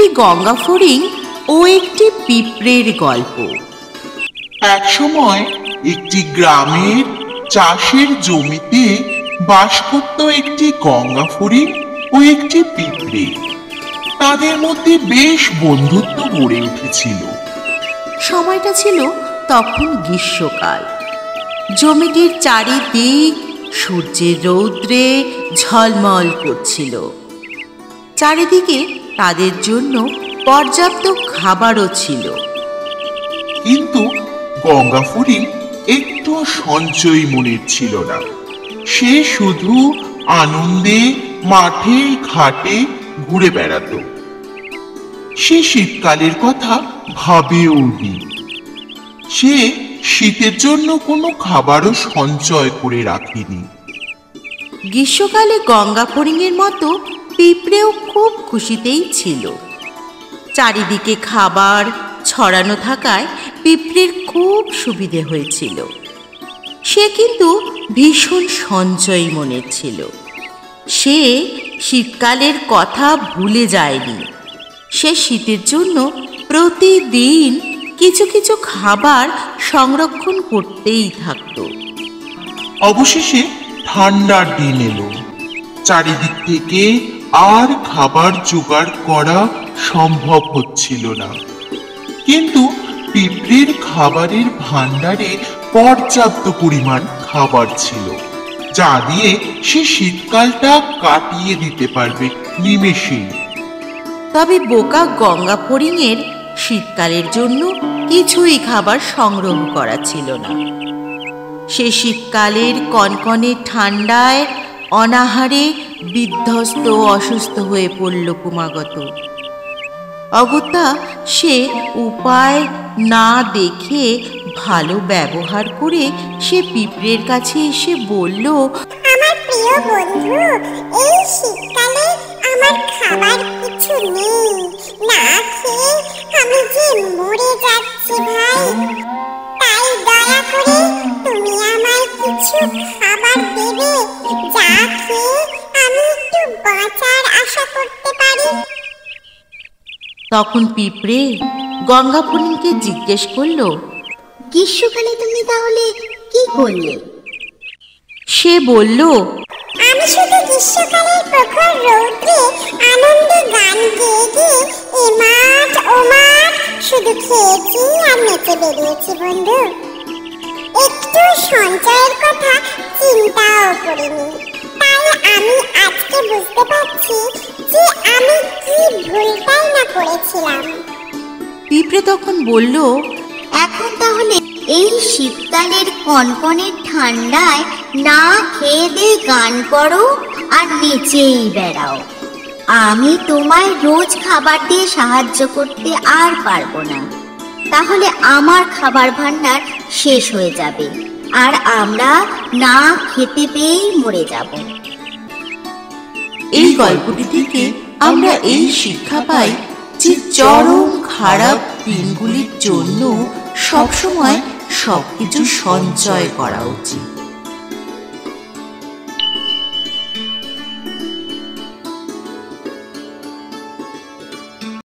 গঙ্গা ফড়িং ও একটি পিঁপড়ের গল্প। এক সময় একটি গ্রামের চাষের জমিতে বাস করত একটি গঙ্গা ফড়িং ও একটি পিঁপড়ে। তাদের মধ্যে বেশ বন্ধুত্ব গড়ে উঠেছিল। সময়টা ছিল তখন গ্রীষ্মকাল। জমিটির চারিদিক সূর্যের রৌদ্রে ঝলমল করছিল। চারিদিকে তাদের জন্য পর্যাপ্ত খাবারও ছিল। কিন্তু গঙ্গা ফড়িং একটু সঞ্চয় মনের ছিল না। সে শুধু আনন্দে মাঠে ঘাটে ঘুরে বেড়াত। সে শীতকালের কথা ভাবেও নি। সে শীতের জন্য কোনো খাবারও সঞ্চয় করে রাখেনি। গ্রীষ্মকালে গঙ্গা ফড়িংয়ের মতো পিঁপড়েও খুব খুশিতেই ছিল। চারিদিকে খাবার ছড়ানো থাকায় পিঁপড়ের খুব সুবিধে হয়েছিল। সে কিন্তু ভীষণ সঞ্চয়ী মনের ছিল। সে শীতকালের কথা ভুলে যায়নি। সে শীতের জন্য প্রতিদিন কিছু কিছু খাবার সংরক্ষণ করতেই থাকত। অবশেষে ঠান্ডার দিন এলো। চারিদিক থেকে আর খাবার জোগাড় করা সম্ভব হচ্ছিল না। কিন্তু পিঁপড়ের খাবারের ভাণ্ডারে পর্যাপ্ত পরিমাণ খাবার ছিল, যা দিয়ে সে শীতকালটা কাটিয়ে দিতে পারবে নিমেষেই। তবে বোকা গঙ্গা ফড়িংয়ের শীতকালের জন্য কিছুই খাবার সংগ্রহ করা ছিল না। সে শীতকালের কনকনে ঠান্ডায় অনাহারে বিধ্বস্ত অসুস্থ হয়ে পড়ল ক্রমাগত। অগত্যা সে উপায় না দেখে ভালো ব্যবহার করে সে পিঁপড়ের কাছে এসে বলল, আমার প্রিয় বন্ধু, এই শীতকালে আমার খাবার কিছু নেই। না খেয়ে আমি যে মরে যাচ্ছি ভাই। তাই দয়া করে তুমি আমায় কিছু খাবার দেবে, যা খেয়ে আমি একটু বাঁচার আশা করতে পারি। তখন পিঁপড়ে গঙ্গা ফড়িংকে জিজ্ঞেস করল, গ্রীষ্মকালে তুমি তাহলে কি করলে? সে বলল, আমি শুধু গ্রীষ্মকালের প্রখর রৌদ্রে আনন্দে গান গেয়ে গিয়ে এ মাঠ ও মাঠ শুধু খেয়েছি আর নেচে বেরিয়েছি বন্ধু। একটু সঞ্চয়ের কথা চিন্তাও করিনি। তাই আমি আজকে বুঝতে পারছি যে আমি কি ভুলটাই না করেছিলাম। পিঁপড়ে তখন বলল, এখন তাহলে এই শীতকালের কনকনে ঠান্ডায় না খেয়ে দিয়ে গান করো আর নেচেই বেড়াও। আমি তোমায় রোজ খাবার দিয়ে সাহায্য করতে আর পারবো না। তাহলে আমার খাবার ভাণ্ডার শেষ হয়ে যাবে আর আমরা না খেতে পেয়েই মরে যাব। এই গল্পটি থেকে আমরা এই শিক্ষা পাই যে চরম খারাপ দিনগুলির জন্য সবসময় সবকিছু সঞ্চয় করা উচিত।